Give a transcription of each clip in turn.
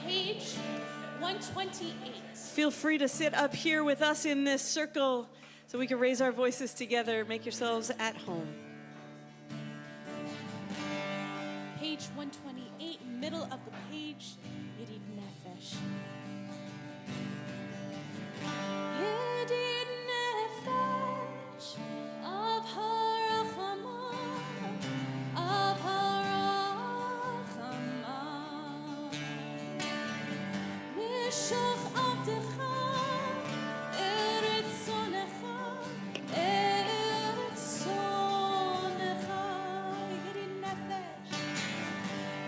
Page 128. Feel free to sit up here with us in this circle so we can raise our voices together. Make yourselves at home. Page 128, middle of the page, Yedid Nefesh. Yedid Nefesh of Harachama, of Harachama. Mishach Abdecha, Eretz Sonecha, Eretz Sonecha. Yedid Nefesh,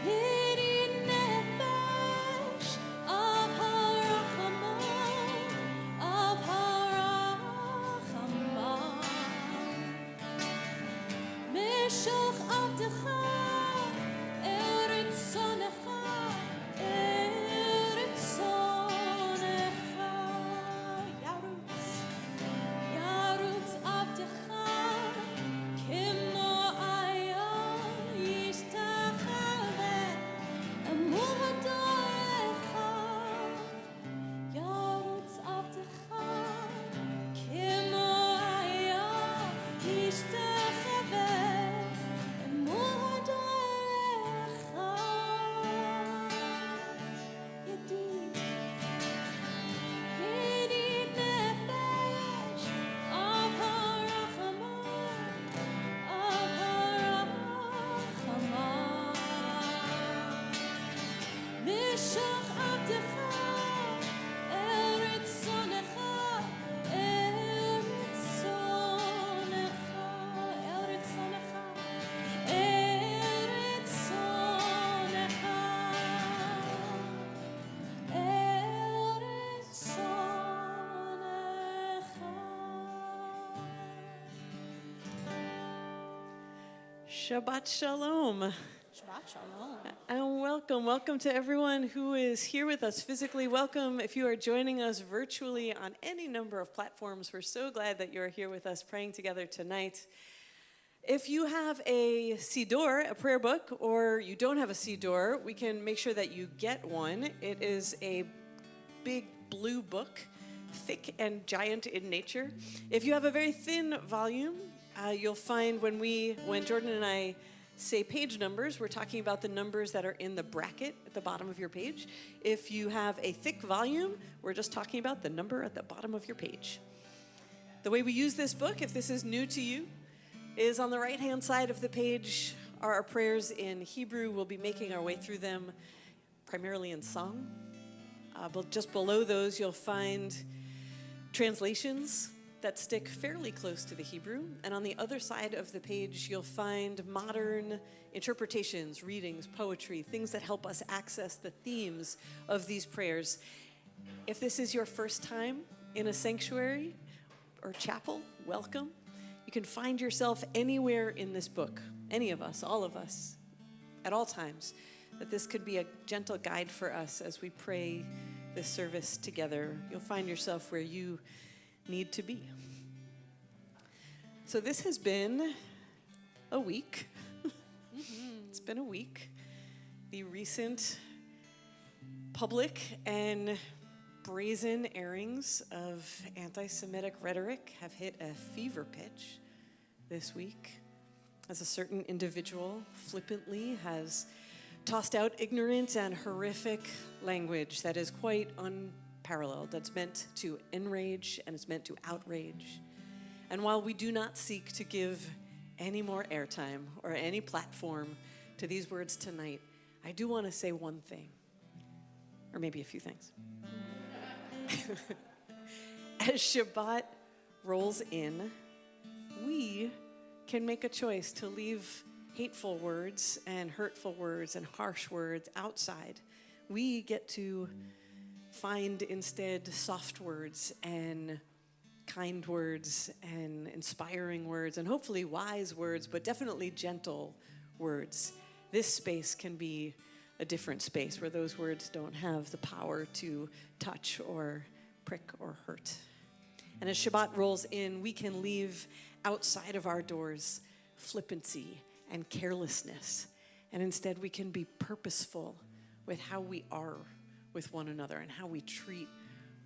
Yedid Nefesh of Harachama, of Harachama. Mishach Abdecha, Eretz Sonecha, Eretz Sonecha. Yarutz, Yarutz Abdecha, Kimo Aya Yishtachave, Emor Hadorecha. Yarutz Abdecha, Kimo Aya Yishtachave, Emor Hadorecha. Yedid, Yedid Nefesh of Harachama, of Harachama. Mishach Abdecha, Eretz Sonecha, Eretz Sonecha, Eretz Sonecha, Eretz Sonecha, Eretz Sonecha. Shabbat Shalom. Shabbat Shalom. And welcome to everyone who is here with us physically. Welcome if you are joining us virtually on any number of platforms. We're so glad that you're here with us praying together tonight. If you have a Siddur, a prayer book, or you don't have a Siddur, we can make sure that you get one. It is a big blue book, thick and giant in nature. If you have a very thin volume, you'll find when Jordan and I say page numbers, we're talking about the numbers that are in the bracket at the bottom of your page. If you have a thick volume, we're just talking about the number at the bottom of your page. The way we use this book, if this is new to you, is on the right-hand side of the page are our prayers in Hebrew. We'll be making our way through them primarily in song. But just below those, you'll find translations that stick fairly close to the Hebrew. And on the other side of the page, you'll find modern interpretations, readings, poetry, things that help us access the themes of these prayers. If this is your first time in a sanctuary or chapel, welcome. You can find yourself anywhere in this book, any of us, all of us, at all times, that this could be a gentle guide for us as we pray this service together. You'll find yourself where you need to be. So this has been a week. It's been a week. The recent public and brazen airings of anti-Semitic rhetoric have hit a fever pitch this week, as a certain individual flippantly has tossed out ignorant and horrific language that is quite unparalleled unparalleled, that's meant to enrage and it's meant to outrage. And while we do not seek to give any more airtime or any platform to these words tonight, I do want to say one thing, or maybe a few things. As Shabbat rolls in, we can make a choice to leave hateful words and hurtful words and harsh words outside. We get to find instead soft words and kind words and inspiring words and hopefully wise words, but definitely gentle words. This space can be a different space where those words don't have the power to touch or prick or hurt. And as Shabbat rolls in, we can leave outside of our doors flippancy and carelessness. And instead we can be purposeful with how we are with one another and how we treat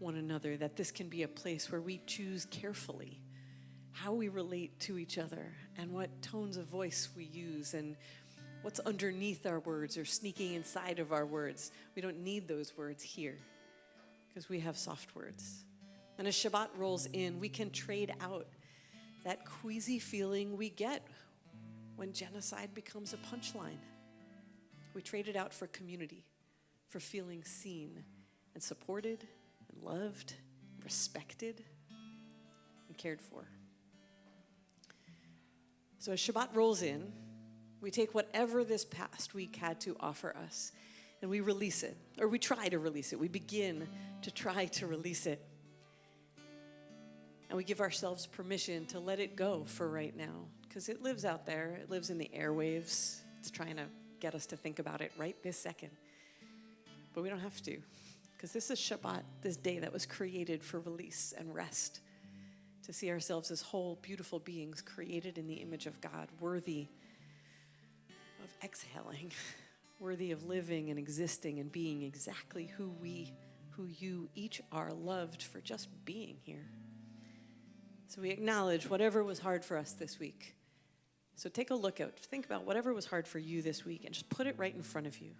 one another, that this can be a place where we choose carefully how we relate to each other and what tones of voice we use and what's underneath our words or sneaking inside of our words. We don't need those words here because we have soft words. And as Shabbat rolls in, we can trade out that queasy feeling we get when genocide becomes a punchline. We trade it out for community, for feeling seen and supported and loved, respected and cared for. So as Shabbat rolls in, we take whatever this past week had to offer us and we release it, or we try to release it. We begin to try to release it. And we give ourselves permission to let it go for right now, because it lives out there. It lives in the airwaves. It's trying to get us to think about it right this second. But we don't have to, because this is Shabbat, this day that was created for release and rest, to see ourselves as whole, beautiful beings created in the image of God, worthy of exhaling, worthy of living and existing and being exactly who you each are, loved for just being here. So we acknowledge whatever was hard for us this week. So take a look out, think about whatever was hard for you this week and just put it right in front of you.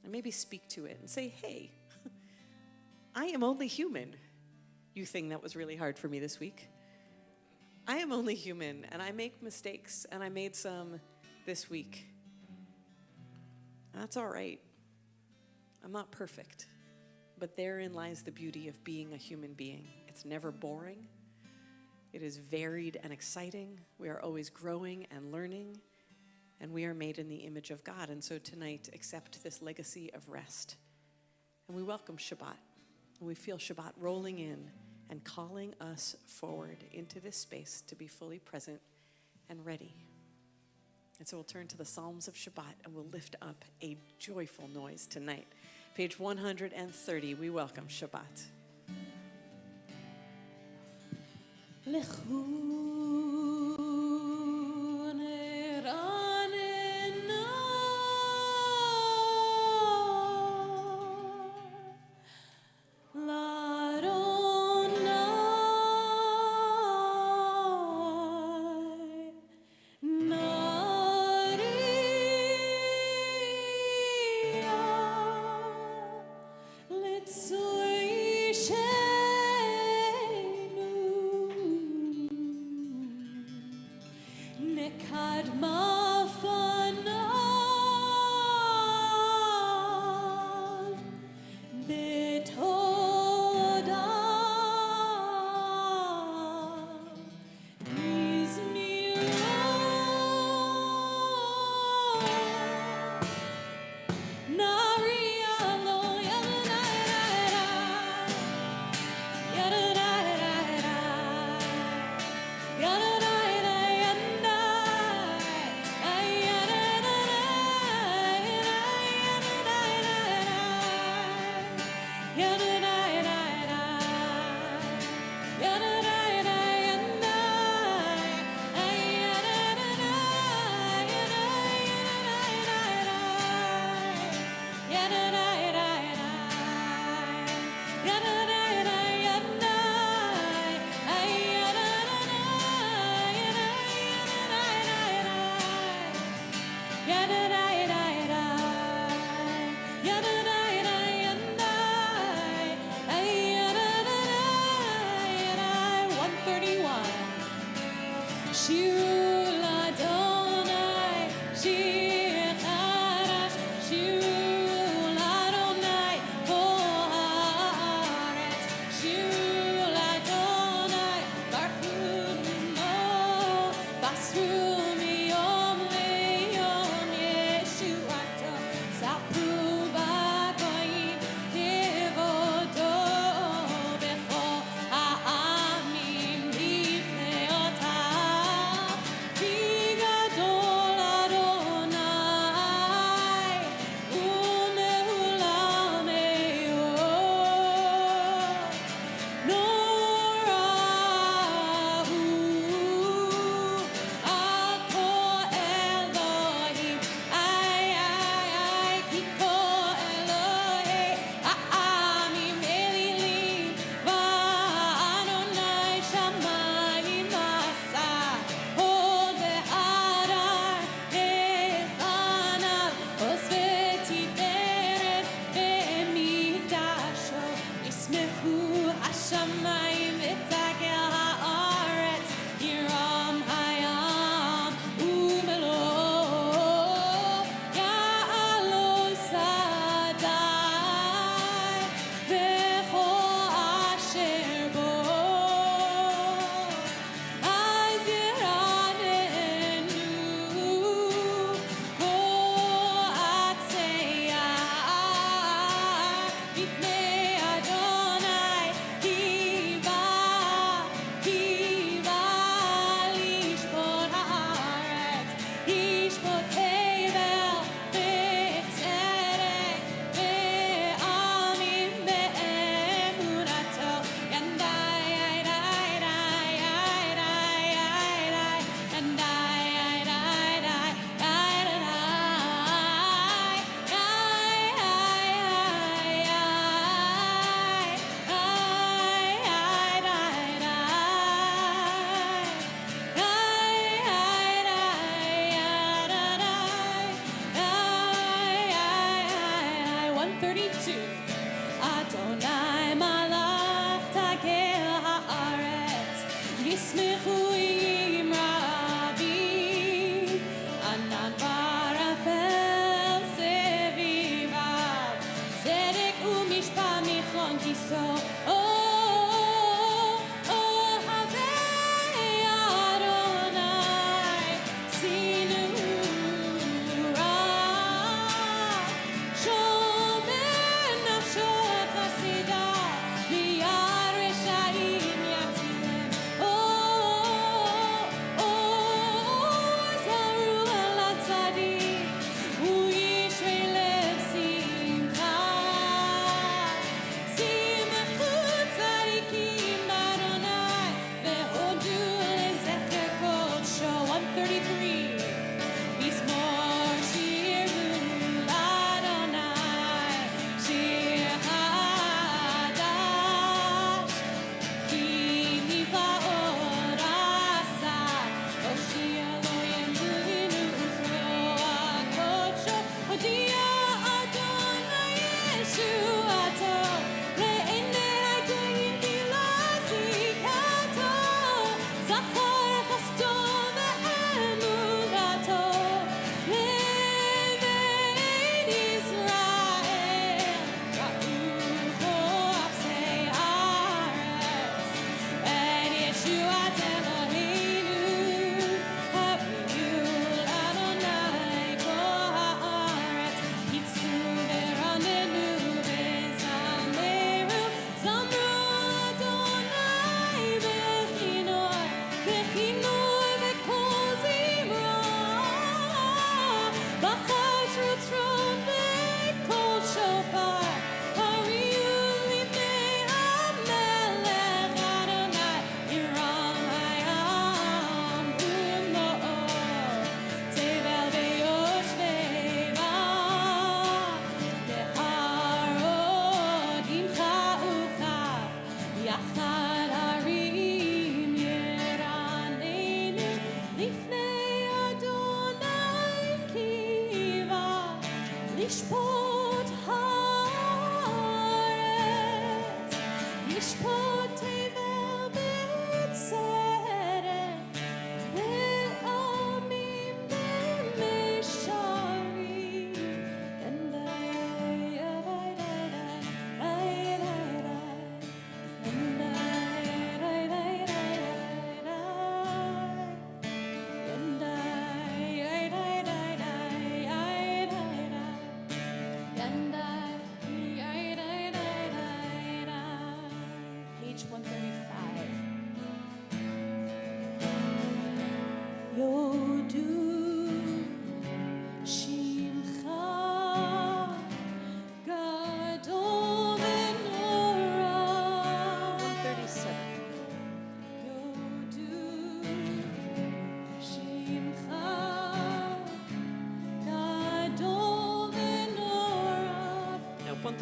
And maybe speak to it and say, hey, I am only human, you thing that was really hard for me this week. I am only human and I make mistakes and I made some this week. And that's all right. I'm not perfect, but therein lies the beauty of being a human being. It's never boring. It is varied and exciting. We are always growing and learning, and we are made in the image of God. And so tonight, accept this legacy of rest. And we welcome Shabbat. And we feel Shabbat rolling in and calling us forward into this space to be fully present and ready. And so we'll turn to the Psalms of Shabbat and we'll lift up a joyful noise tonight. Page 130, we welcome Shabbat. Oh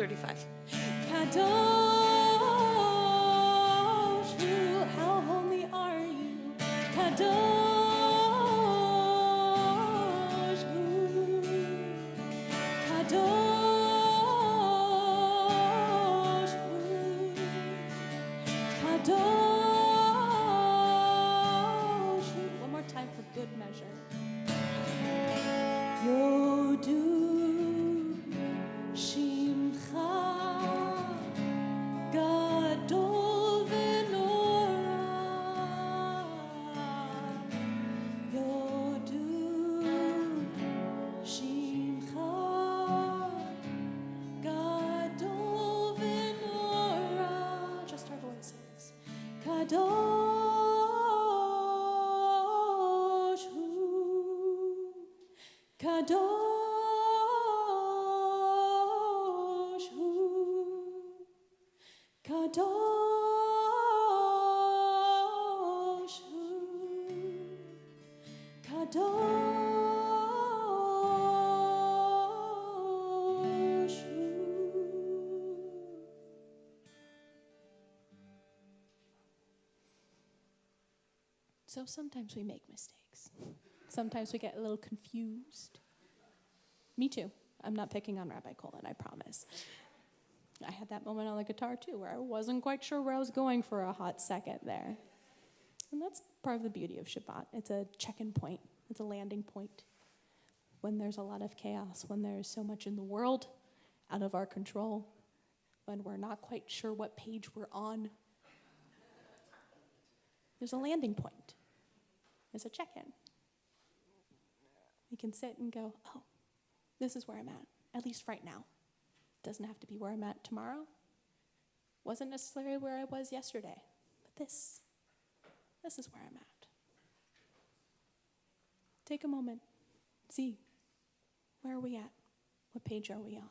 135. Kadosh hu, how holy are you? Kadosh hu, Kadosh hu, Kadosh hu. One more time for good measure. Yodu Shimcha Gadol v'nora. Yodu Shimcha Gadol v'nora. Just our voices. Kadosh hu, Kadosh hu, Kadosh hu, Kadosh hu. So sometimes we make mistakes. Sometimes we get a little confused. Me too. I'm not picking on Rabbi Colin, I promise. I had that moment on the guitar too, where I wasn't quite sure where I was going for a hot second there. And that's part of the beauty of Shabbat. It's a check-in point. It's a landing point. When there's a lot of chaos, when there's so much in the world out of our control, when we're not quite sure what page we're on, there's a landing point. There's a check-in. We can sit and go, oh, this is where I'm at least right now. Doesn't have to be where I'm at tomorrow. Wasn't necessarily where I was yesterday. But this is where I'm at. Take a moment. See, where are we at? What page are we on?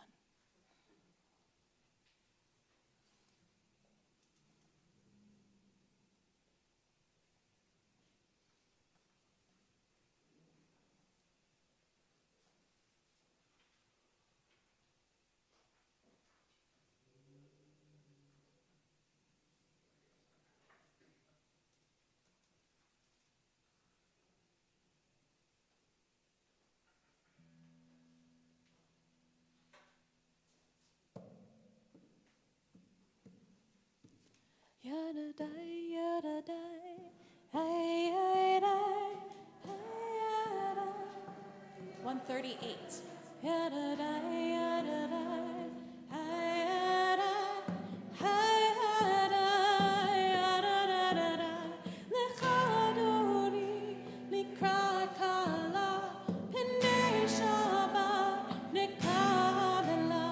Yadadai, yadadai, ay, ay, ay, ay, 138. Yadadai, yadadai, ay, ay, yadadai, lechadori, likrakala, pnei Shabbat, nekabela,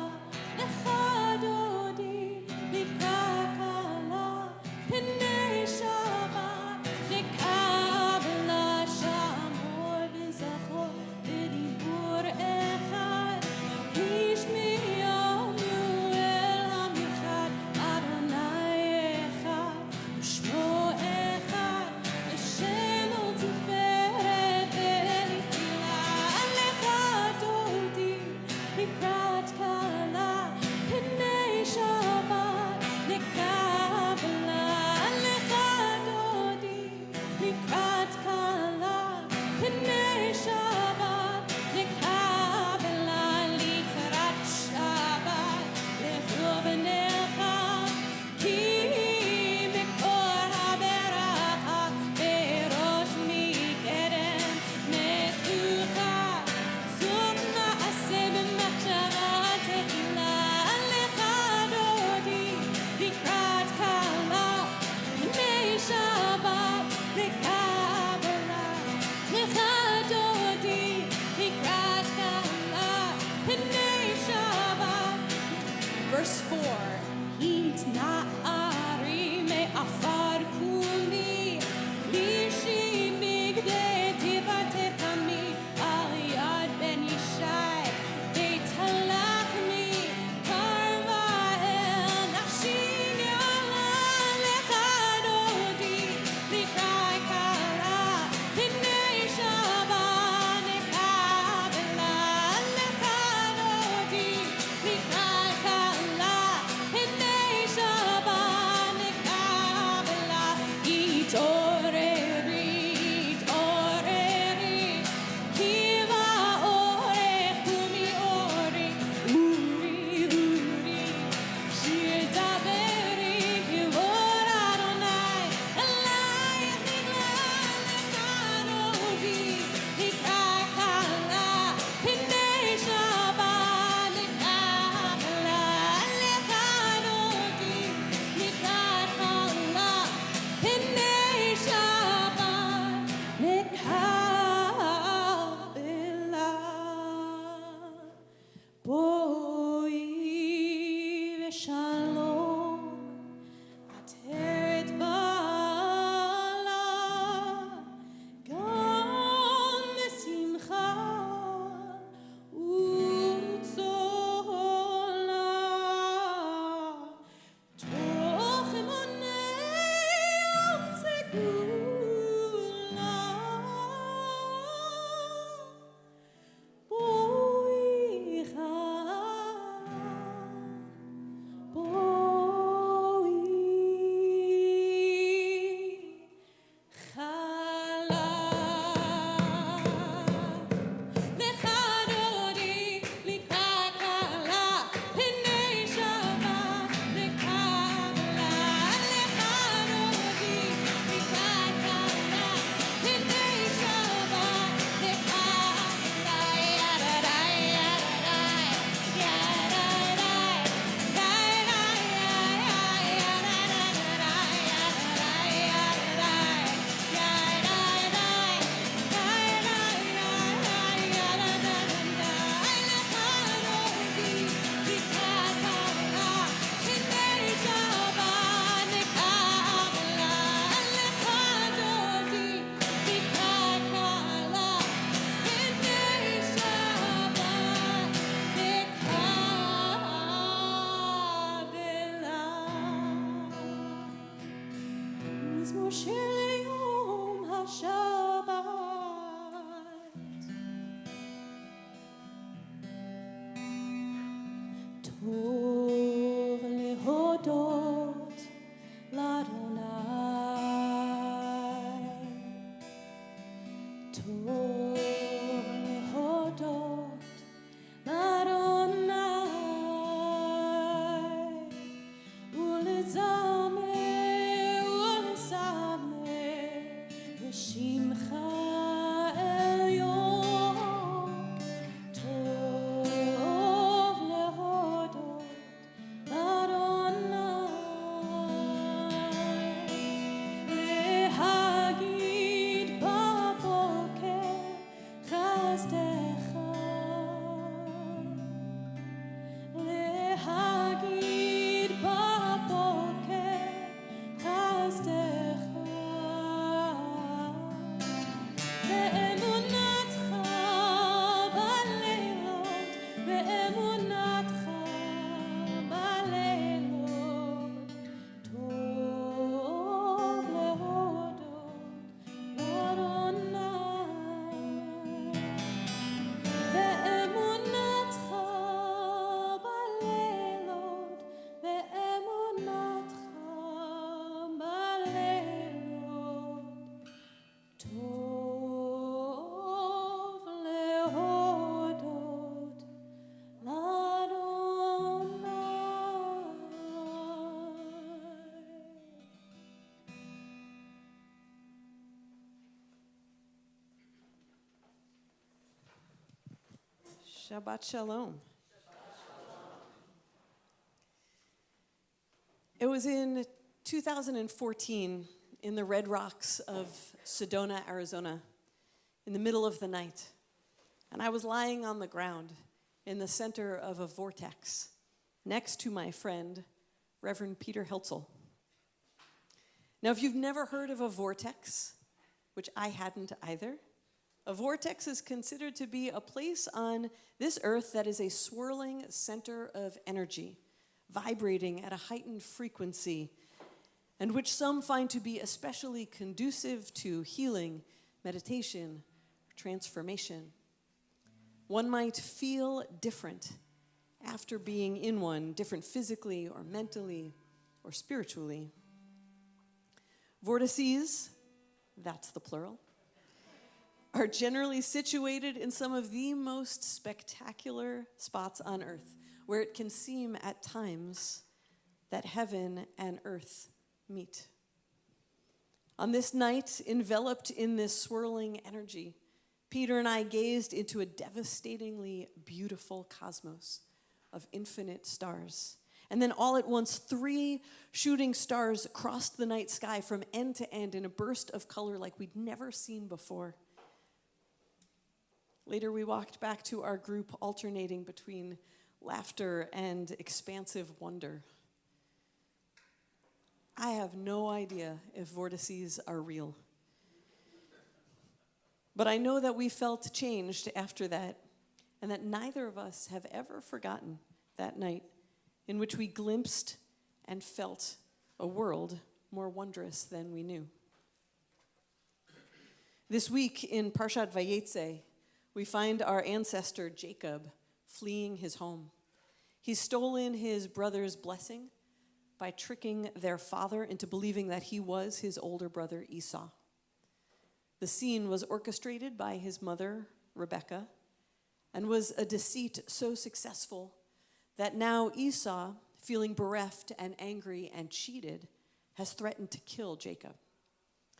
lechadori, likrakala, pnei Shabbat, nekabela, shamor v'zachor, v'dibur echad, ishmiya. טוב להודות לאדוני ולזמר לשמך עליון. טוב להודות לאדוני, להגיד בבוקר חסדך, להגיד בבוקר חסדך, באמונתך בלילות, באמונתך בלילות. טוב להודות לאדוני, באמונתך בלילות, באמונתך בלילות. טוב להודות לאדוני. Shabbat Shalom. It was in 2014 in the Red Rocks of Sedona, Arizona, in the middle of the night. And I was lying on the ground in the center of a vortex next to my friend, Reverend Peter Heltzel. Now, if you've never heard of a vortex, which I hadn't either, a vortex is considered to be a place on this earth that is a swirling center of energy, vibrating at a heightened frequency, and which some find to be especially conducive to healing, meditation, transformation. One might feel different after being in one, different physically or mentally or spiritually. Vortices, that's the plural, are generally situated in some of the most spectacular spots on earth, where it can seem at times that heaven and earth meet. On this night, enveloped in this swirling energy, Peter and I gazed into a devastatingly beautiful cosmos of infinite stars. And then all at once, 3 shooting stars crossed the night sky from end to end in a burst of color like we'd never seen before. Later, we walked back to our group, alternating between laughter and expansive wonder. I have no idea if vortices are real. But I know that we felt changed after that, and that neither of us have ever forgotten that night in which we glimpsed and felt a world more wondrous than we knew. This week in Parshat Vayetze, we find our ancestor Jacob fleeing his home. He's stolen his brother's blessing by tricking their father into believing that he was his older brother Esau. The scene was orchestrated by his mother, Rebekah, and was a deceit so successful that now Esau, feeling bereft and angry and cheated, has threatened to kill Jacob.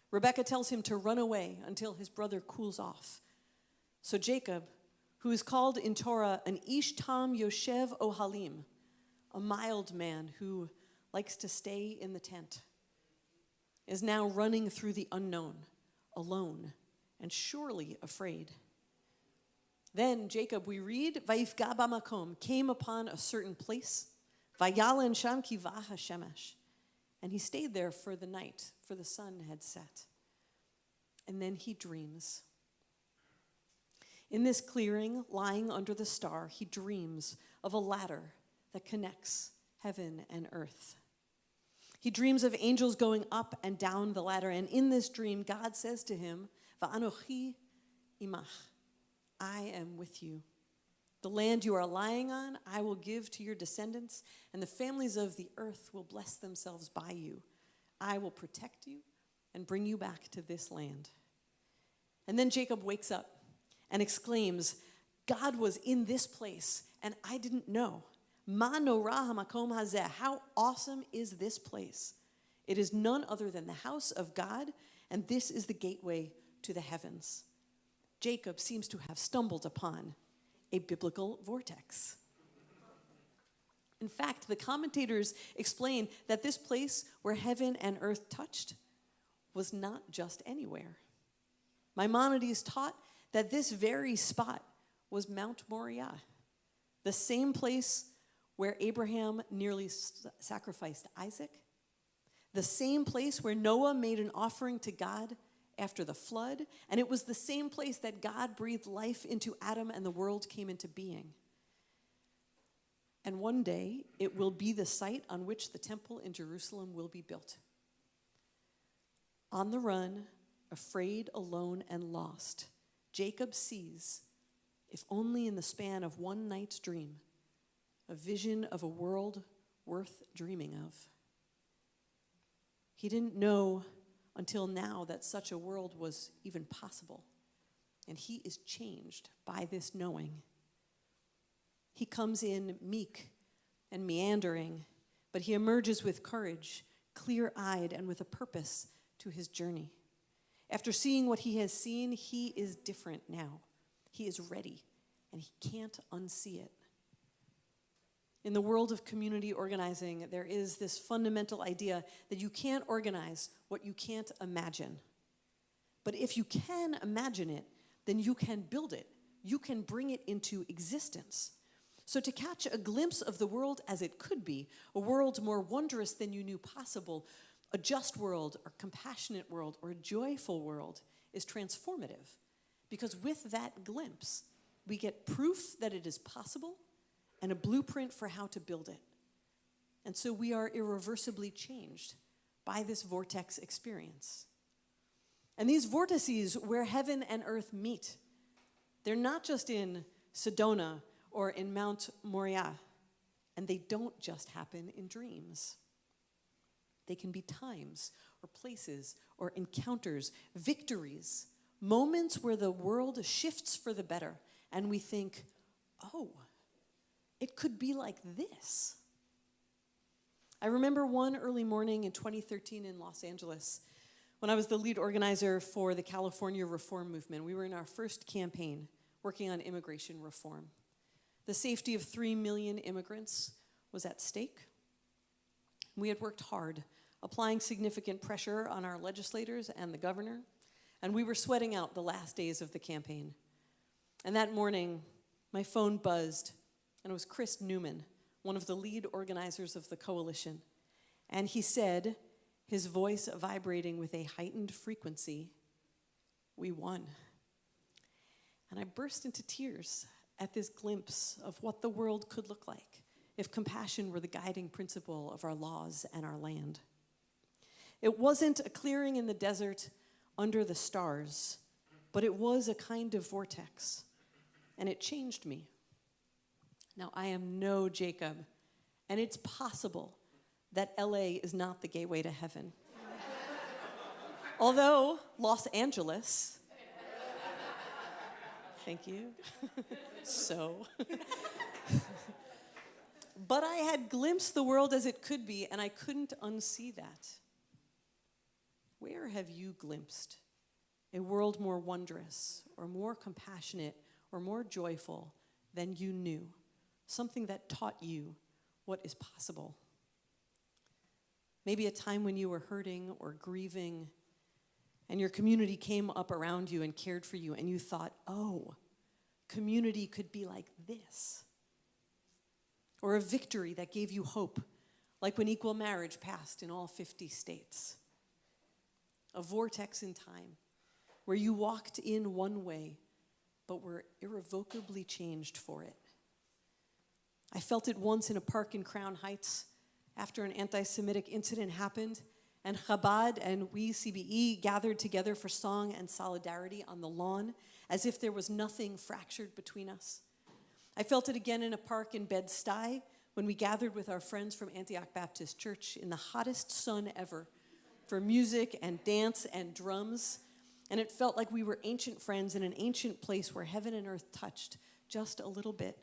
Rebekah tells him to run away until his brother cools off. So Jacob, who is called in Torah an Ish Tam Yoshev Ohalim, a mild man who likes to stay in the tent, is now running through the unknown, alone, and surely afraid. Then Jacob, we read, Vayifga b'makom, came upon a certain place, Vayalen sham kivah hashemesh, and he stayed there for the night, for the sun had set. And then he dreams. In this clearing, lying under the star, he dreams of a ladder that connects heaven and earth. He dreams of angels going up and down the ladder, and in this dream, God says to him, Va'anochi imach, I am with you. The land you are lying on, I will give to your descendants, and the families of the earth will bless themselves by you. I will protect you and bring you back to this land. And then Jacob wakes up and exclaims, God was in this place, and I didn't know. Ma norah hamakom hazeh. How awesome is this place? It is none other than the house of God, and this is the gateway to the heavens. Jacob seems to have stumbled upon a biblical vortex. In fact, the commentators explain that this place where heaven and earth touched was not just anywhere. Maimonides taught that this very spot was Mount Moriah, the same place where Abraham nearly sacrificed Isaac, the same place where Noah made an offering to God after the flood, and it was the same place that God breathed life into Adam and the world came into being. And one day, it will be the site on which the temple in Jerusalem will be built. On the run, afraid, alone, and lost, Jacob sees, if only in the span of one night's dream, a vision of a world worth dreaming of. He didn't know until now that such a world was even possible, and he is changed by this knowing. He comes in meek and meandering, but he emerges with courage, clear-eyed, and with a purpose to his journey. After seeing what he has seen, he is different now. He is ready, and he can't unsee it. In the world of community organizing, there is this fundamental idea that you can't organize what you can't imagine. But if you can imagine it, then you can build it. You can bring it into existence. So to catch a glimpse of the world as it could be, a world more wondrous than you knew possible, a just world, or compassionate world, or a joyful world is transformative. Because with that glimpse, we get proof that it is possible and a blueprint for how to build it. And so we are irreversibly changed by this vortex experience. And these vortices where heaven and earth meet, they're not just in Sedona or in Mount Moriah, and they don't just happen in dreams. They can be times or places or encounters, victories, moments where the world shifts for the better, and we think, oh, it could be like this. I remember one early morning in 2013 in Los Angeles when I was the lead organizer for the California Reform Movement. We were in our first campaign working on immigration reform. The safety of 3 million immigrants was at stake. We had worked hard, applying significant pressure on our legislators and the governor, and we were sweating out the last days of the campaign. And that morning, my phone buzzed, and it was Chris Newman, one of the lead organizers of the coalition. And he said, his voice vibrating with a heightened frequency, "We won." And I burst into tears at this glimpse of what the world could look like if compassion were the guiding principle of our laws and our land. It wasn't a clearing in the desert under the stars, but it was a kind of vortex, and it changed me. Now, I am no Jacob, and it's possible that LA is not the gateway to heaven. Although Los Angeles, thank you, but I had glimpsed the world as it could be, and I couldn't unsee that. Where have you glimpsed a world more wondrous, or more compassionate, or more joyful than you knew? Something that taught you what is possible. Maybe a time when you were hurting or grieving, and your community came up around you and cared for you, and you thought, oh, community could be like this. Or a victory that gave you hope, like when equal marriage passed in all 50 states. A vortex in time where you walked in one way, but were irrevocably changed for it. I felt it once in a park in Crown Heights after an anti-Semitic incident happened, and Chabad and we, CBE, gathered together for song and solidarity on the lawn as if there was nothing fractured between us. I felt it again in a park in Bed-Stuy when we gathered with our friends from Antioch Baptist Church in the hottest sun ever for music and dance and drums. And it felt like we were ancient friends in an ancient place where heaven and earth touched just a little bit.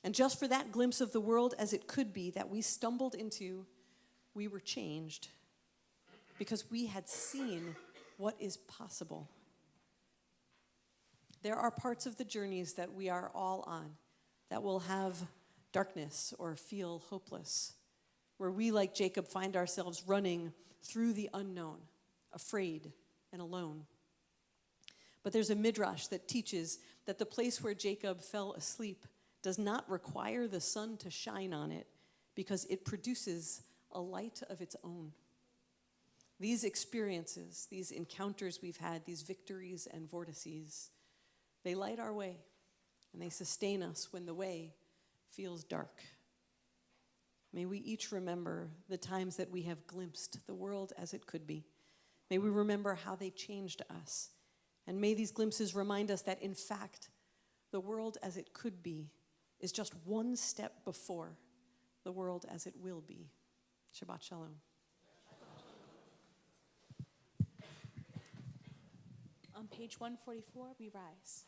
And just for that glimpse of the world as it could be that we stumbled into, we were changed because we had seen what is possible. There are parts of the journeys that we are all on that will have darkness or feel hopeless, where we, like Jacob, find ourselves running through the unknown, afraid and alone. But there's a midrash that teaches that the place where Jacob fell asleep does not require the sun to shine on it because it produces a light of its own. These experiences, these encounters we've had, these victories and vortices, they light our way and they sustain us when the way feels dark. May we each remember the times that we have glimpsed the world as it could be. May we remember how they changed us. And may these glimpses remind us that, in fact, the world as it could be is just one step before the world as it will be. Shabbat Shalom. On page 144, we rise.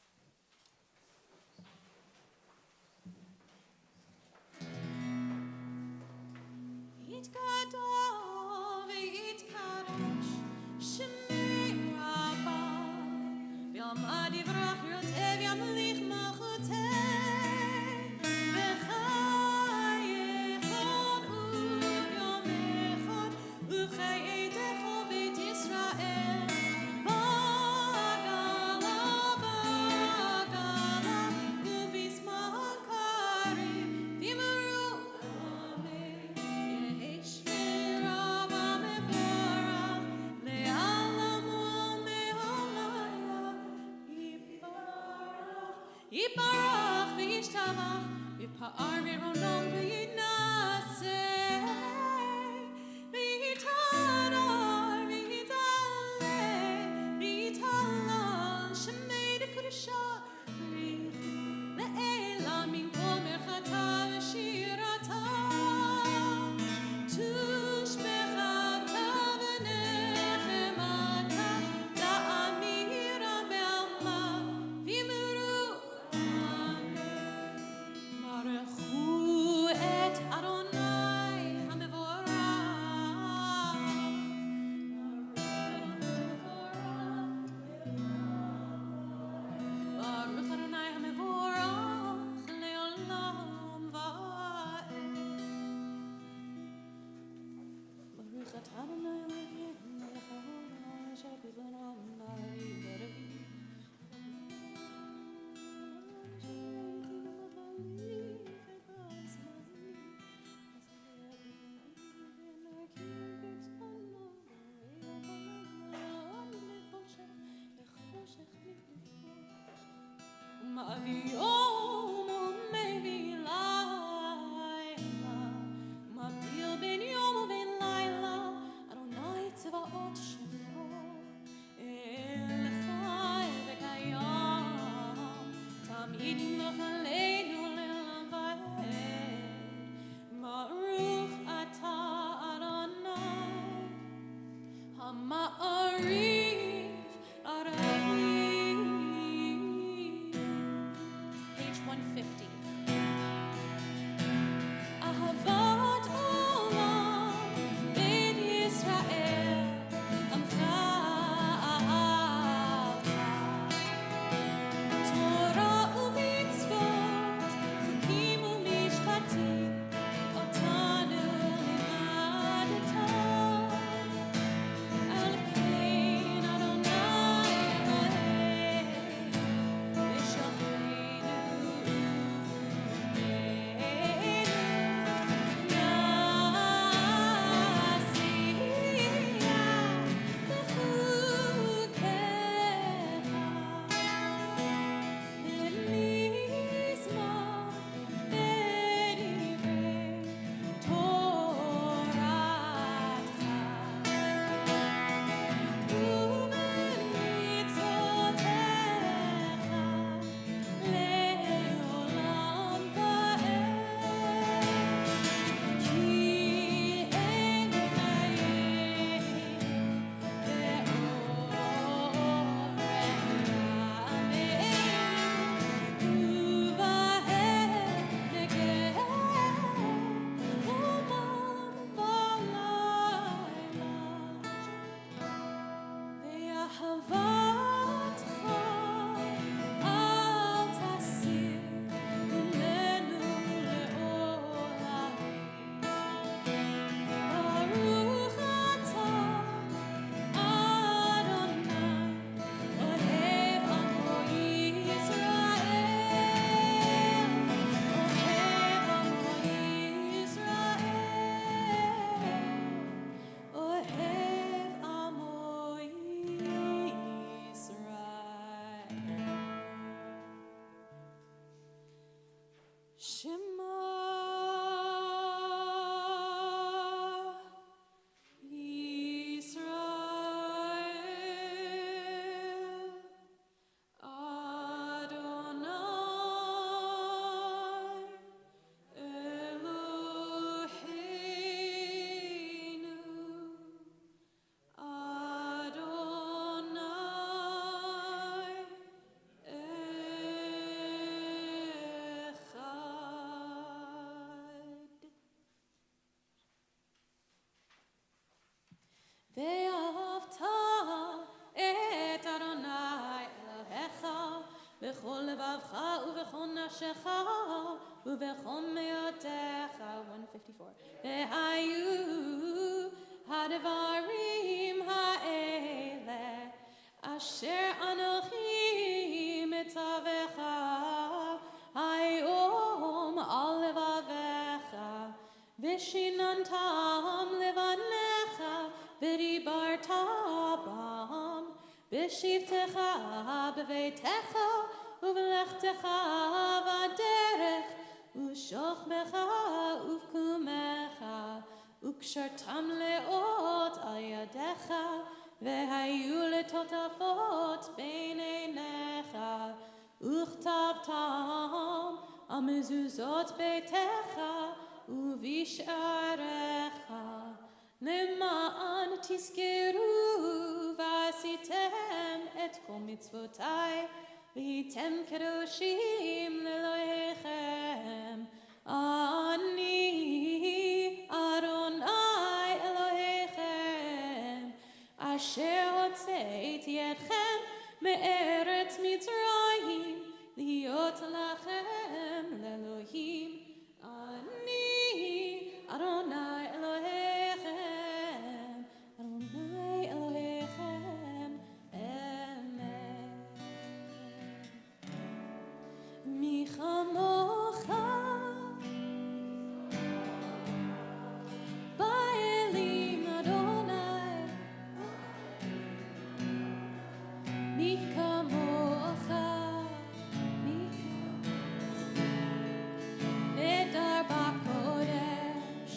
Yiparach v'yishtamach v'pa'ar v'ronom v'yinaseh v'yitanar v'yitaleh v'yitalal shemei d'kudusha le'ela min kol merchata v'shirata tushbechata v'nechemata da'amira be'alma v'imuru Baruchu et Adonai hamevorach. Baruch Adonai hamevorach le'olam va'ed. Baruch et Adonai Eloheinu melech haolam asher b'zman ha'olam b'revi. Ma'arif Arachim בכל לבבך ובכל נפשך ובכל מאודך. 154. והיו הדברים האלה אשר אנוכי מצווך היום על לבביך ושיננתם לבניך ודיברת בם בשבתך בביתך ובלכתך בדרך ושוכבך ובקומך וקשרתם לאות על ידיך והיו לטוטפות בין עיניך וכתבתם על מזוזות ביתך ובשעריך למען תזכרו ועשיתם את כל מצוותיי והייתם קדושים לאלוהיכם. אני אדוני אלוהיכם אשר הוצאתי אתכם מארץ מצרים להיות לכם לאלוהים. אני אדוני אלוהיכם, אדוני אלוהיכם, אמת. מי כמוך באלים אדוני, מי כמוך, מי כמוך נדר בקודש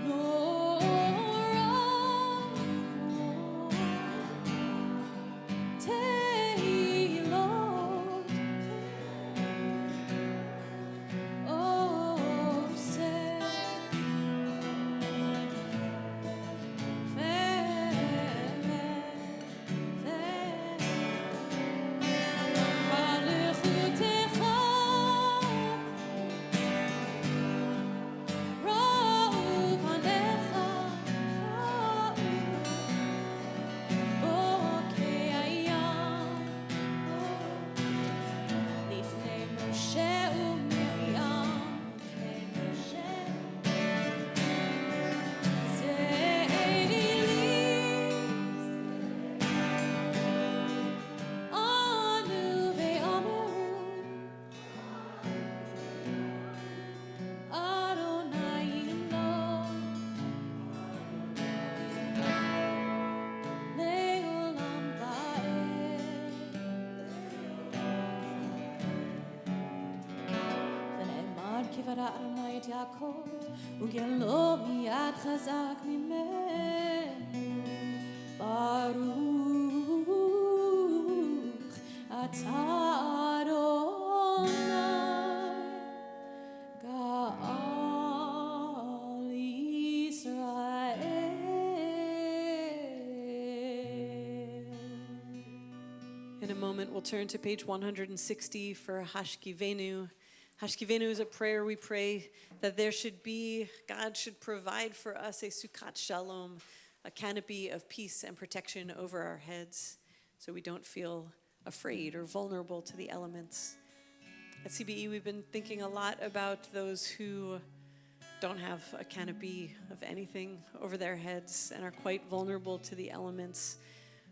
נורא תהילות עושה מלכותך רוב ענך בוקי הים לפני משה ומרים לפני משה זה אליס אנו ואמרו אדוני ימלוך לעולם ועד. ונאמר כי ברא אדוני את יעקב וגילו מיד חזק ממנו. ברוך אתה אדוני גאל ישראל. In a moment, we'll turn to page 160 for Hashkivenu. Hashkivenu is a prayer we pray that there should be, God should provide for us a Sukkot Shalom, a canopy of peace and protection over our heads so we don't feel afraid or vulnerable to the elements. At CBE, we've been thinking a lot about those who don't have a canopy of anything over their heads and are quite vulnerable to the elements.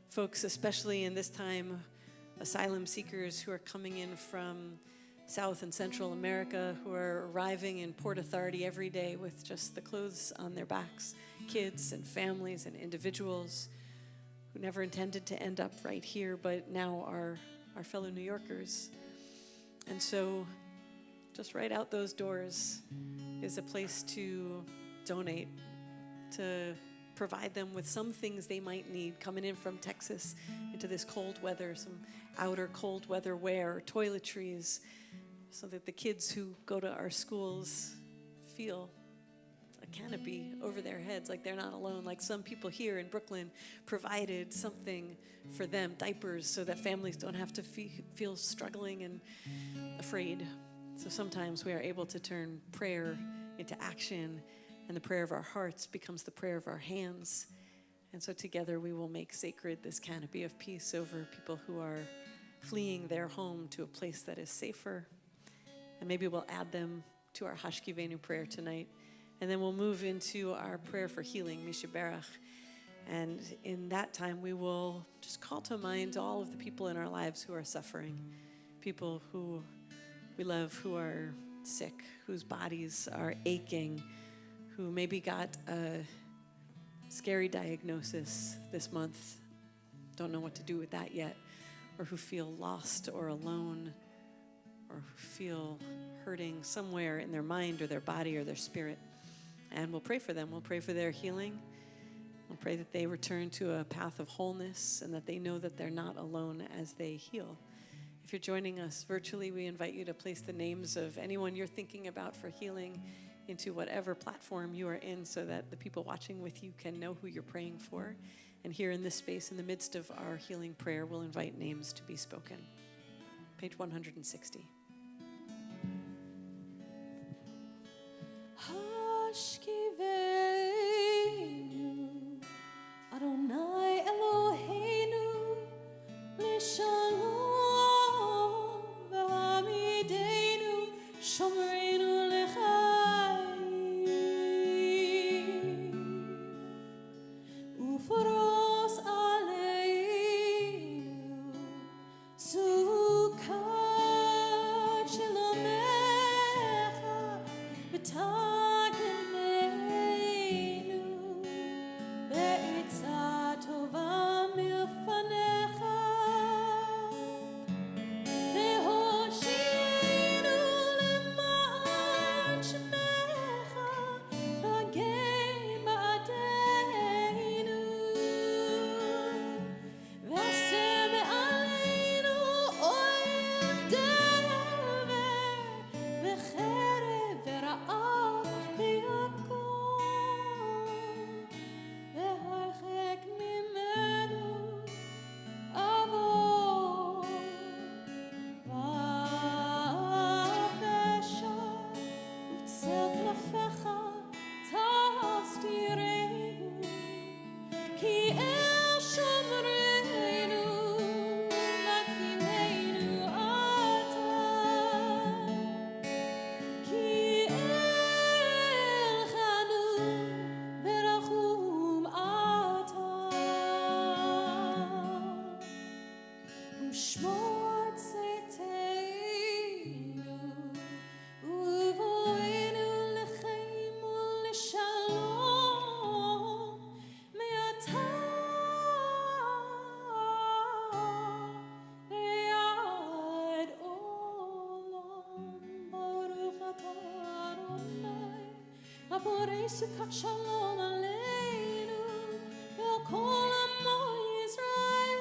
Folks, especially in this time, asylum seekers who are coming in from South and Central America, who are arriving in Port Authority every day with just the clothes on their backs, kids and families and individuals who never intended to end up right here, but now are our fellow New Yorkers. And so just right out those doors is a place to donate, to provide them with some things they might need coming in from Texas into this cold weather, some outer cold weather wear, toiletries, so that the kids who go to our schools feel a canopy over their heads, like they're not alone, like some people here in Brooklyn provided something for them, diapers, so that families don't have to feel struggling and afraid. So sometimes we are able to turn prayer into action, and the prayer of our hearts becomes the prayer of our hands. And so together we will make sacred this canopy of peace over people who are fleeing their home to a place that is safer. And maybe we'll add them to our Hashkivenu prayer tonight. And then we'll move into our prayer for healing, Mishaberach. And in that time, we will just call to mind all of the people in our lives who are suffering, people who we love who are sick, whose bodies are aching, who maybe got a scary diagnosis this month, don't know what to do with that yet, or who feel lost or alone, or who feel hurting somewhere in their mind or their body or their spirit. And we'll pray for them. We'll pray for their healing. We'll pray that they return to a path of wholeness and that they know that they're not alone as they heal. If you're joining us virtually, we invite you to place the names of anyone you're thinking about for healing into whatever platform you are in so that the people watching with you can know who you're praying for. And here in this space, in the midst of our healing prayer, we'll invite names to be spoken. Page 160. Hashkivenu Adonai Eloheinu L'shalom V'hamidenu Shomreinu L'chaim Uforos Aleinu Sukkot Shalomecha B'tagenenu Be'etzah tova milfanecha Lehoshinu lema'an shemecha Bagei ba'adeinu V'asem aleinu oyev dever V'cherev v'ra'av v'yakom V'harchek mimenu avon V'afesha U'tzel knafecha tastirenu Ki el shomreinu Matzilenu ata Ki el chanun berachum ata U'shmor tzeteinu U'voenu l'chaim u'l'shalom Me'ata ve'ad olam Baruch atah Adonai Haborei sukkot shalom aleinu Ve'al kol amo Yisrael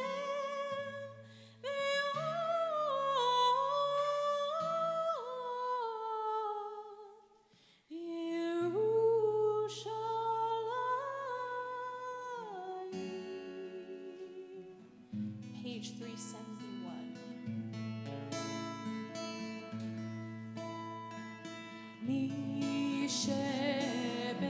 Yerushalayim. Page 371. Mi shebe'er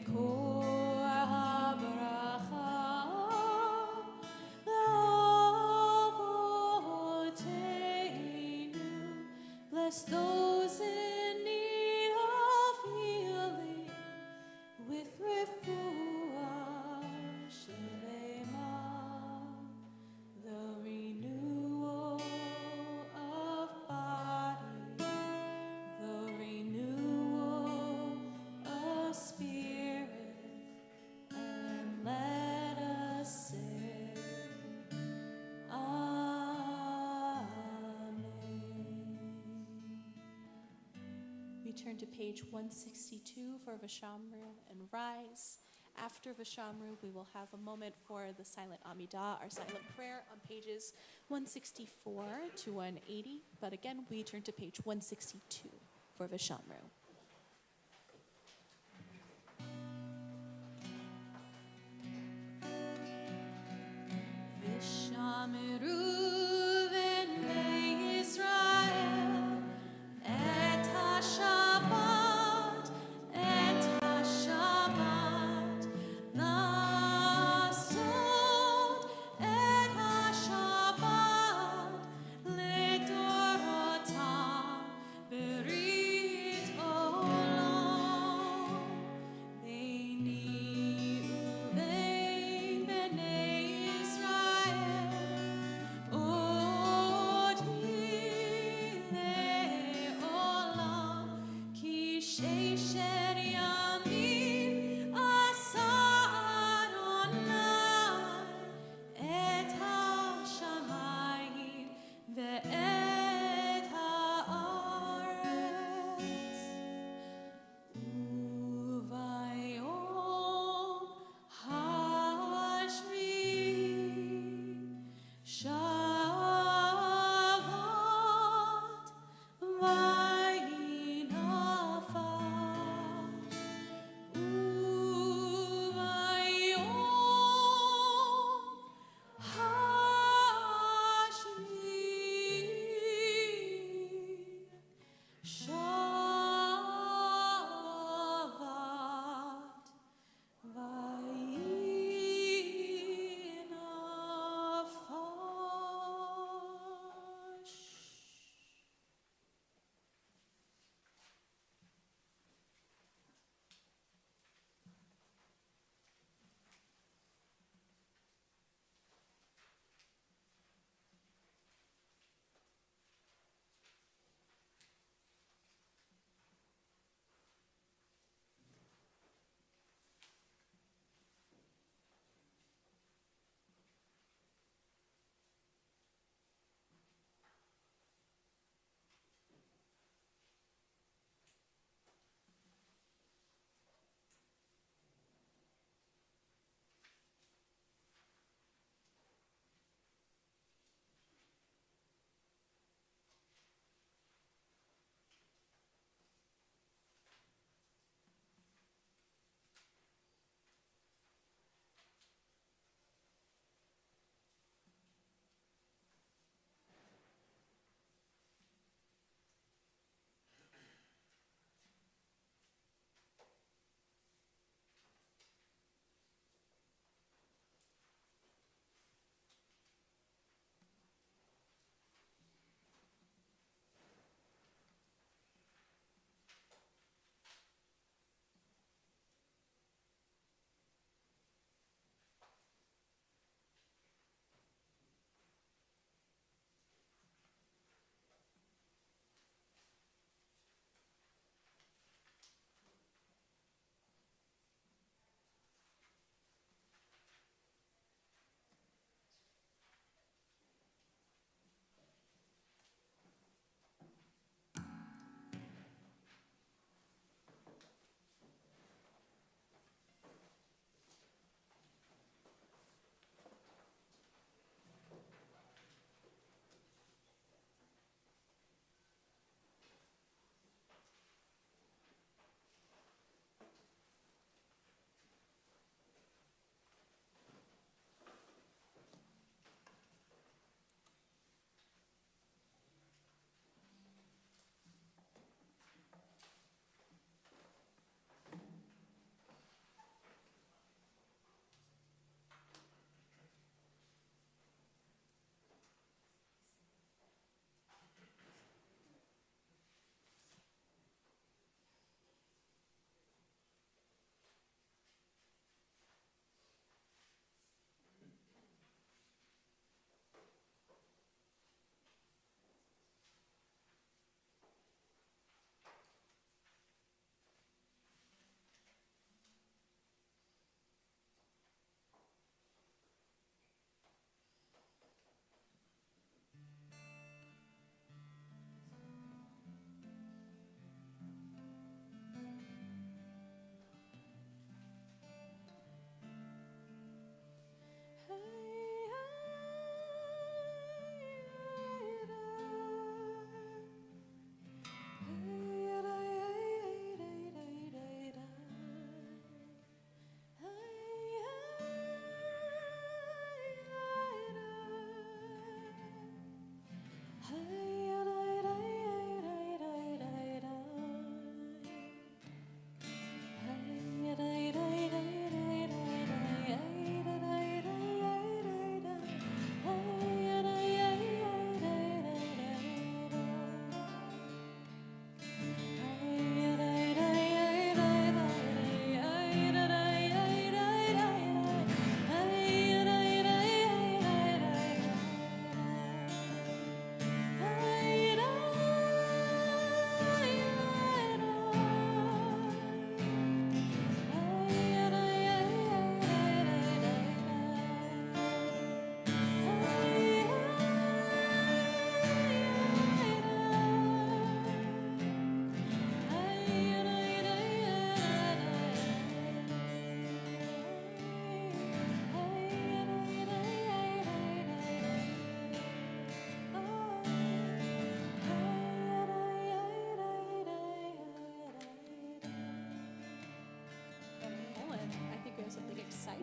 מקור הברכה לאבותינו. Bless those in need of healing with refuah shlema, the renewal of body, the renewal of spirit, and let us say, Amen. We turn to page 162 for Vashamru and Rise. After Vashamru, we will have a moment for the silent Amidah, our silent prayer, on pages 164 to 180. But again, we turn to page 162 for Vashamru. V'shameru v'nei Yisrael et ha-Shabbat לעשות et ha-Shabbat לדורותם ברית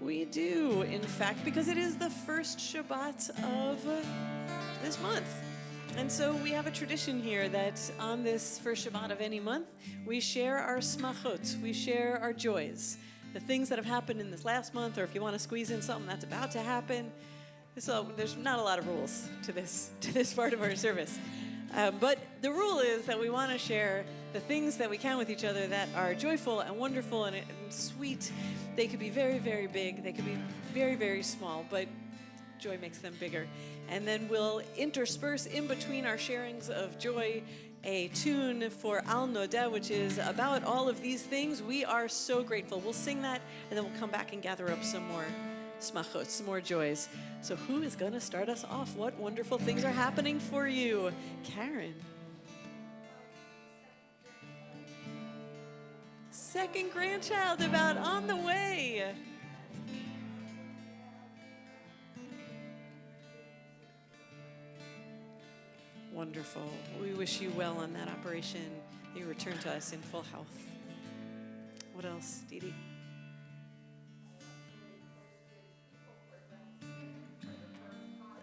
We do, in fact, because it is the first Shabbat of this month. And so we have a tradition here that on this first Shabbat of any month, we share our smachot, we share our joys, the things that have happened in this last month, or if you want to squeeze in something that's about to happen. So there's not a lot of rules to this part of our service. But the rule is that we want to share the things that we can with each other that are joyful and wonderful and sweet. They could be very, very big. They could be very, very small, but joy makes them bigger. And then we'll intersperse in between our sharings of joy a tune for Al Nodeh, which is about all of these things. We are so grateful. We'll sing that, and then we'll come back and gather up some more smachot, some more joys. So who is going to start us off? What wonderful things are happening for you? Karen. Second grandchild about on the way. Wonderful. We wish you well on that operation. You return to us in full health. What else, Dee Dee?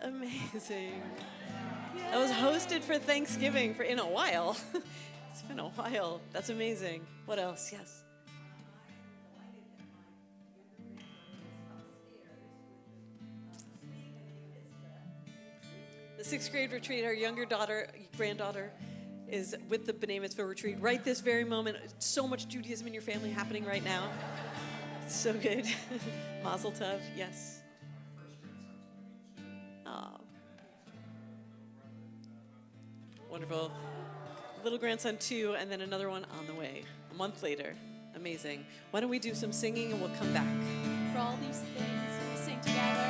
Amazing. I was hosted for Thanksgiving in a while. It's been a while. That's amazing. What else? Yes. The 6th grade retreat, our younger granddaughter, is with the B'nai Mitzvah retreat right this very moment. So much Judaism in your family happening right now. It's so good. Mazel tov, yes. Oh. Wonderful. Little grandson 2, and then another one on the way. A month later. Amazing. Why don't we do some singing and we'll come back. For all these things, we sing together.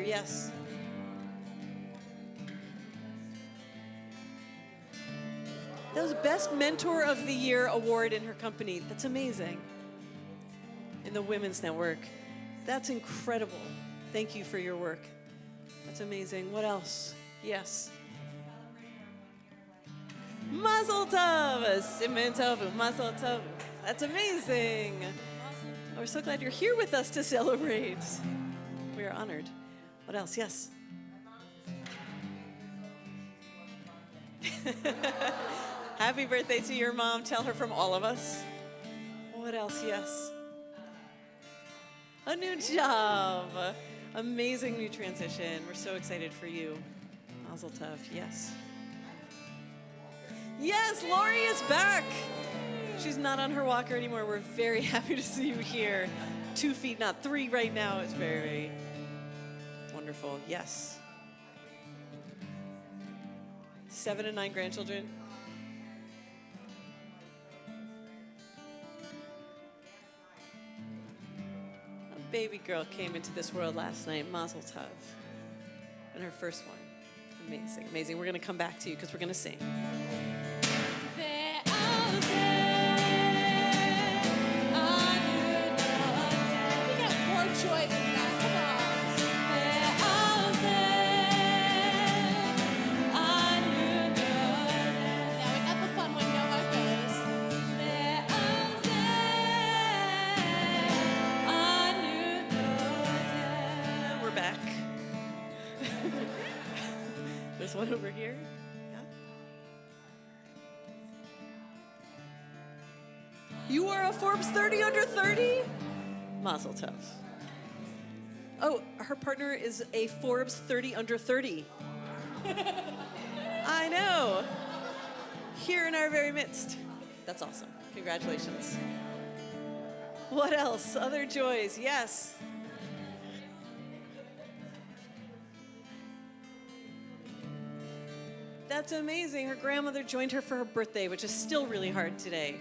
Yes. That was Best Mentor of the Year award in her company. That's amazing. In the Women's Network. That's incredible. Thank you for your work. That's amazing. What else? Yes. Mazel tov. Simen tov. Mazel tov. That's amazing. We're so glad you're here with us to celebrate. We are honored. What else? Yes. Happy birthday to your mom. Tell her from all of us. What else? Yes. A new job. Amazing new transition. We're so excited for you. Mazel tov. Yes. Yes, Lori is back. She's not on her walker anymore. We're very happy to see you here. 2 feet, not 3 right now. It's very, very wonderful. Yes. 7 and 9 grandchildren. A baby girl came into this world last night, Mazel Tov. And her first one. Amazing, amazing. We're going to come back to you because we're going to sing. We get more joy than that. Come on. Now we got the fun one. Know how it goes. And we're back. There's one over here. Yeah. You are a Forbes 30 under 30? Mazel tov. Oh, her partner is a Forbes 30 under 30. I know. Here in our very midst. That's awesome. Congratulations. What else? Other joys? Yes. That's amazing. Her grandmother joined her for her birthday, which is still really hard today.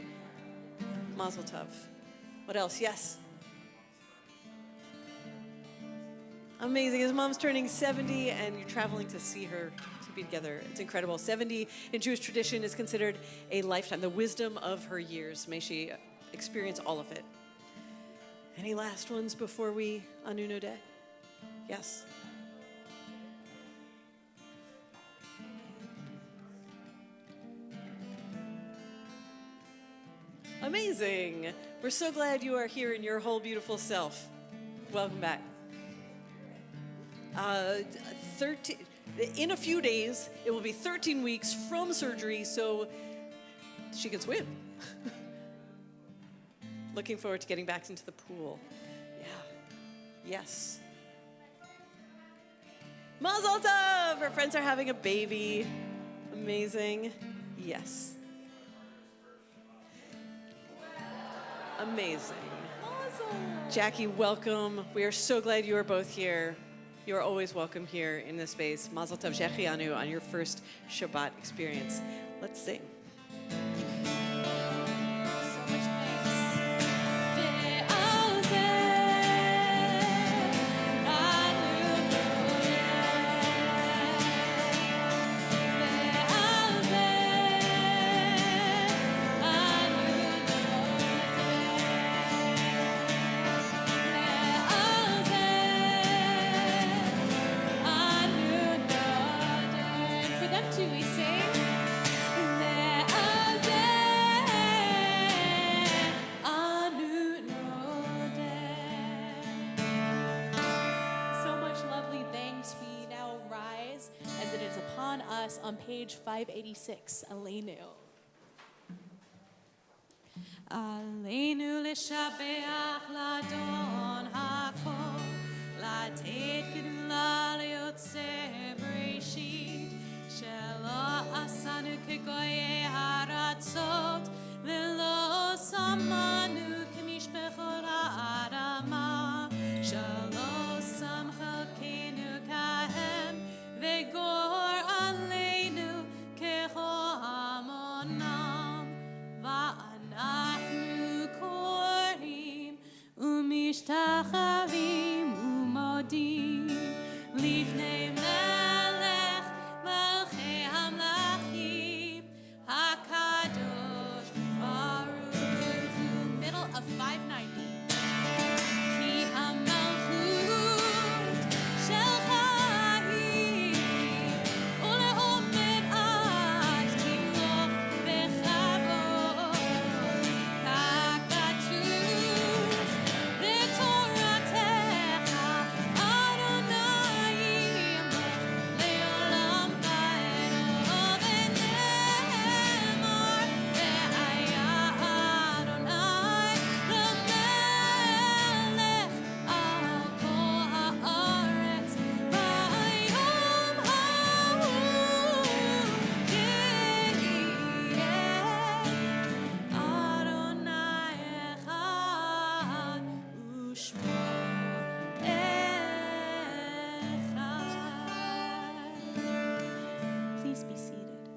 Mazel tov. What else? Yes. Amazing. His mom's turning 70, and you're traveling to see her, to be together. It's incredible. 70 in Jewish tradition is considered a lifetime, the wisdom of her years. May she experience all of it. Any last ones before we Anu Nodeh? Yes. Amazing. We're so glad you are here in your whole beautiful self. Welcome back. in a few days, it will be 13 weeks from surgery, so she can swim. Looking forward to getting back into the pool. Yeah. Yes. Mazel tov! Her friends are having a baby. Amazing. Yes. Amazing. Awesome. Jackie, welcome. We are so glad you are both here. You are always welcome here in this space. Mazel tov Shechianu on your first Shabbat experience. Let's sing. On page 586, Aleinu. Aleinu l'shabeach l'adon hakol, לתת גדולה ליוצא בראשית, שלא עשנו כגויי הארצות, ולא שמנו כמשפחות האדמה, שלא שם חלקנו כהם, וגור משתחווים ומודים לפני מלך מלכי המלכים הקדוש ברוך הוא. Middle of 590. כי המלכות שלך היא ולעומד עד תמלוך בכבוד ככתוב בתורתך אדוני ימלוך לעולם ועד ונאמר והיה אדוני למלך על כל הארץ ביום ההוא יהיה אדוני אחד ושמו אחד. Please be seated.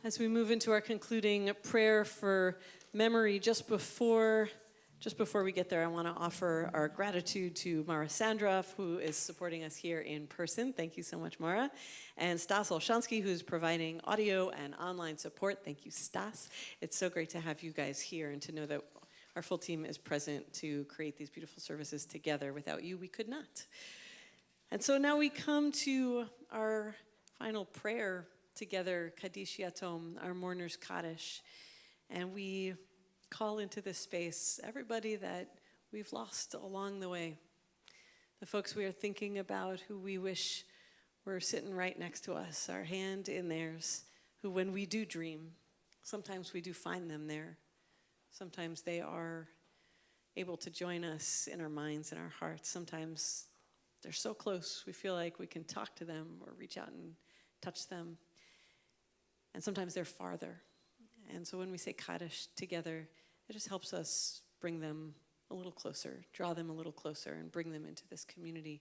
As we move into our concluding prayer for memory, just before we get there, I want to offer our gratitude to Mara Sandra, who is supporting us here in person. Thank you so much, Mara. And Stas Olshansky, who's providing audio and online support. Thank you, Stas. It's so great to have you guys here and to know that our full team is present to create these beautiful services together. Without you, we could not. And so now we come to our final prayer together, Kaddish Yatom, our mourner's Kaddish. And we call into this space everybody that we've lost along the way. The folks we are thinking about, who we wish were sitting right next to us, our hand in theirs, who when we do dream, sometimes we do find them there. Sometimes they are able to join us in our minds and our hearts. Sometimes they're so close, we feel like we can talk to them or reach out and touch them. And sometimes they're farther. And so when we say Kaddish together, it just helps us bring them a little closer, draw them a little closer, and bring them into this community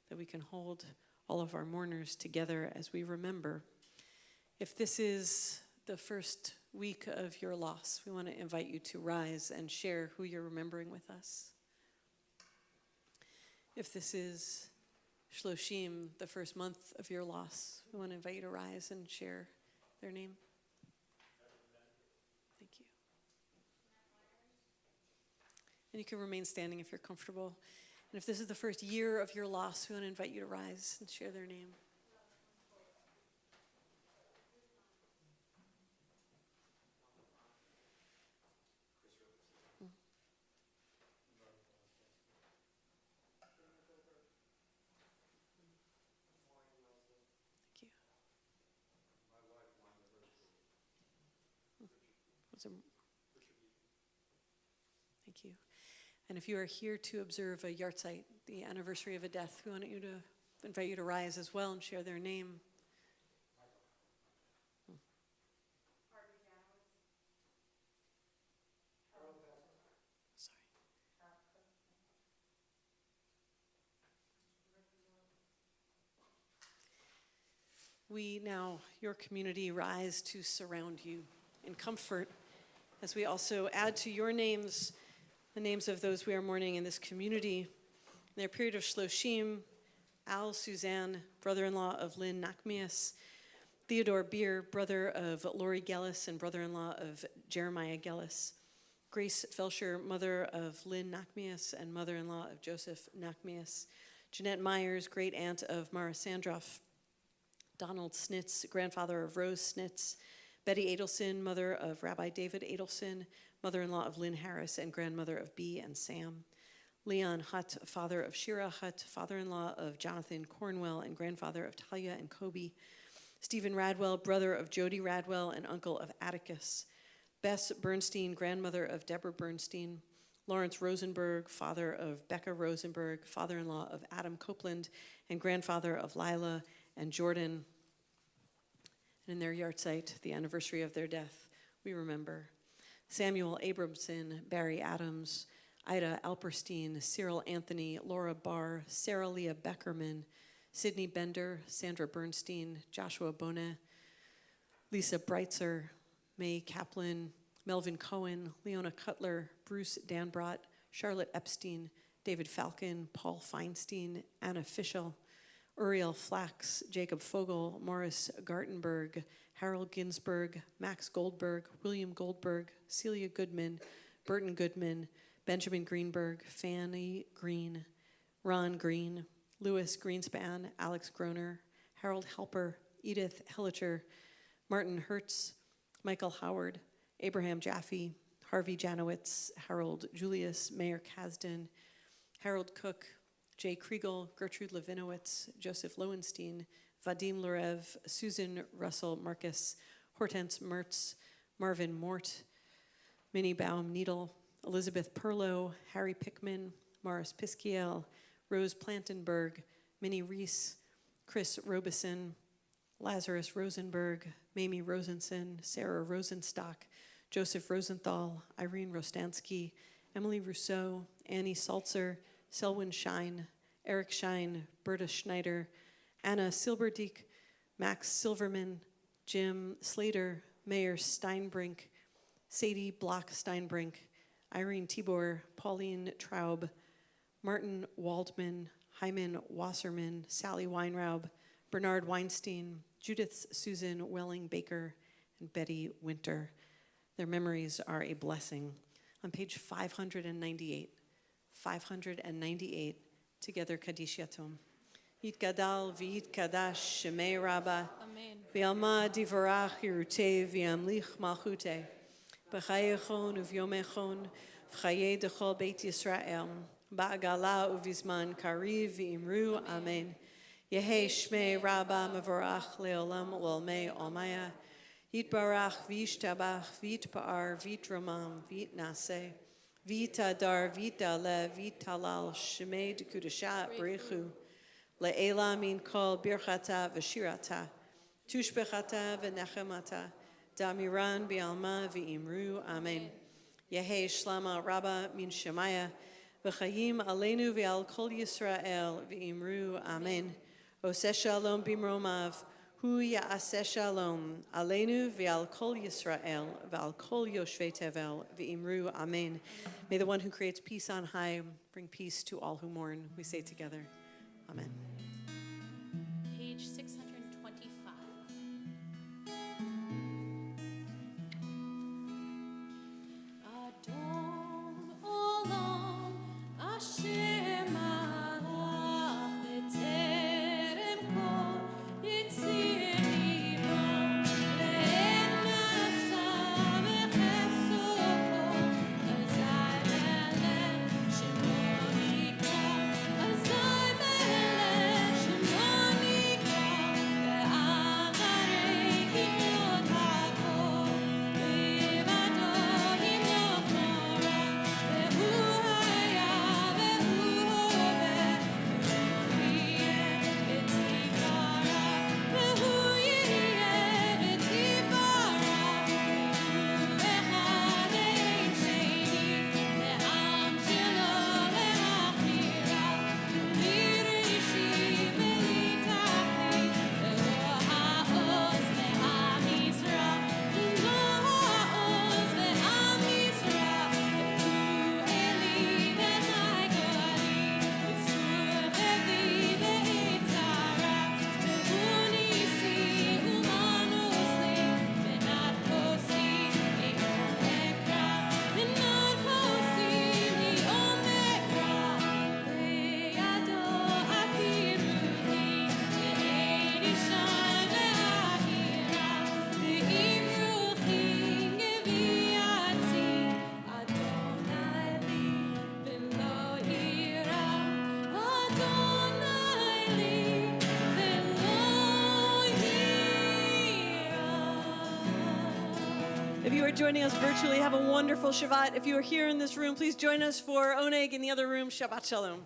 that we can hold all of our mourners together as we remember. If this is the first week of your loss, we want to invite you to rise and share who you're remembering with us. If this is Shloshim, the first month of your loss, we want to invite you to rise and share their name. Thank you. And you can remain standing if you're comfortable. And if this is the first year of your loss, we want to invite you to rise and share their name. Thank you. And if you are here to observe a yahrzeit, the anniversary of a death, we want you to invite you to rise as well and share their name. Sorry. We now, your community, rise to surround you in comfort as we also add to your names the names of those we are mourning in this community. In their period of Shloshim, Al Suzanne, brother-in-law of Lynn Nachmias, Theodore Beer, brother of Lori Gellis and brother-in-law of Jeremiah Gellis, Grace Felsher, mother of Lynn Nachmias and mother-in-law of Joseph Nachmias, Jeanette Myers, great-aunt of Mara Sandroff, Donald Snitz, grandfather of Rose Snitz, Betty Adelson, mother of Rabbi David Adelson, mother-in-law of Lynn Harris and grandmother of Bee and Sam. Leon Hutt, father of Shira Hutt, father-in-law of Jonathan Cornwell and grandfather of Talia and Kobe. Stephen Radwell, brother of Jody Radwell and uncle of Atticus. Bess Bernstein, grandmother of Deborah Bernstein. Lawrence Rosenberg, father of Becca Rosenberg, father-in-law of Adam Copeland and grandfather of Lila and Jordan. And in their yahrzeit, the anniversary of their death, we remember Samuel Abramson, Barry Adams, Ida Alperstein, Cyril Anthony, Laura Barr, Sarah Leah Beckerman, Sydney Bender, Sandra Bernstein, Joshua Bonet, Lisa Breitzer, May Kaplan, Melvin Cohen, Leona Cutler, Bruce Danbrot, Charlotte Epstein, David Falcon, Paul Feinstein, Anna Fischel, Uriel Flax, Jacob Fogel, Morris Gartenberg, Harold Ginsberg, Max Goldberg, William Goldberg, Celia Goodman, Burton Goodman, Benjamin Greenberg, Fanny Green, Ron Green, Louis Greenspan, Alex Groner, Harold Halper, Edith Hellicher, Martin Hertz, Michael Howard, Abraham Jaffe, Harvey Janowitz, Harold Julius, Mayor Kasdan, Harold Cook, Jay Kriegel, Gertrude Levinowitz, Joseph Lowenstein, Vadim Lurev, Susan Russell Marcus, Hortense Mertz, Marvin Mort, Minnie Baum Needle, Elizabeth Perlow, Harry Pickman, Morris Piskiel, Rose Plantenberg, Minnie Reese, Chris Robeson, Lazarus Rosenberg, Mamie Rosenson, Sarah Rosenstock, Joseph Rosenthal, Irene Rostansky, Emily Rousseau, Annie Salzer, Selwyn Shine, Eric Shine, Berta Schneider, Anna Silberdiek, Max Silverman, Jim Slater, Mayor Steinbrink, Sadie Block Steinbrink, Irene Tibor, Pauline Traub, Martin Waldman, Hyman Wasserman, Sally Weinraub, Bernard Weinstein, Judith Susan Welling Baker, and Betty Winter. Their memories are a blessing. On page 598, together Kaddish Yatom. Yitgadal v'yitkadash shemei Rabba. Amen. V'yalma divarach yirutei v'yamlich malchutei. B'chayechon uvyomechon v'chayei dechol Beit Yisrael. Ba'agala uvizman kariv v'imru amen. Yehei shmei Rabba mevorach leolam u'olmei olmaya. Yitbarach v'yishtabach v'yitpa'ar v'yitramam v'yitnaseh. V'yitadar v'yitdaleh v'yitalal shemei dekudashat b'rechu. Le'ela min kol birchata v'shirata. Tushbechata v'nechemata. Damiran bi'alma v'imru amen. Yehei shlama Rabba min shemaya. V'chayim aleinu v'al kol Yisrael v'imru amen. Oseh shalom bimromav, hu ya'aseh shalom, aleinu v'al kol Yisrael, v'al kol yoshvei tevel, v'imru amen. May the one who creates peace on high bring peace to all who mourn. We say together, amen. Page 625. Adon olam asher malach b'terem kol yitzir libo ve'en nasa v'chefso kol azai melech shemo nikra azai melech shemo nikra ve'acharei kichlot hakol v'ivado himloch nora ve'hu haya ve'hu hove ve'hu yeh v'tifara ve'hu yeh v'tifara ve'hu echad ein sheni ve'am shelo ve'achira u'mirishi ve'itachli ve'lo ha'oz ve'am Yisra ve'lo ha'oz ve'am Yisra ve'hu eli ve'chai goli v'sur ve'vi ve'itzara ve'hu nisi u'manosli ve'nat kosi li'om ekra ve'nat kosi li'om ekra ve'yado afiruhi ve'ein ishan ve'ahira ve'imruchi geviati Adonai li ve'lo ira Adonai li ve'lo ira. If you are joining us virtually, have a wonderful Shabbat. If you are here in this room, please join us for Oneg in the other room. Shabbat Shalom.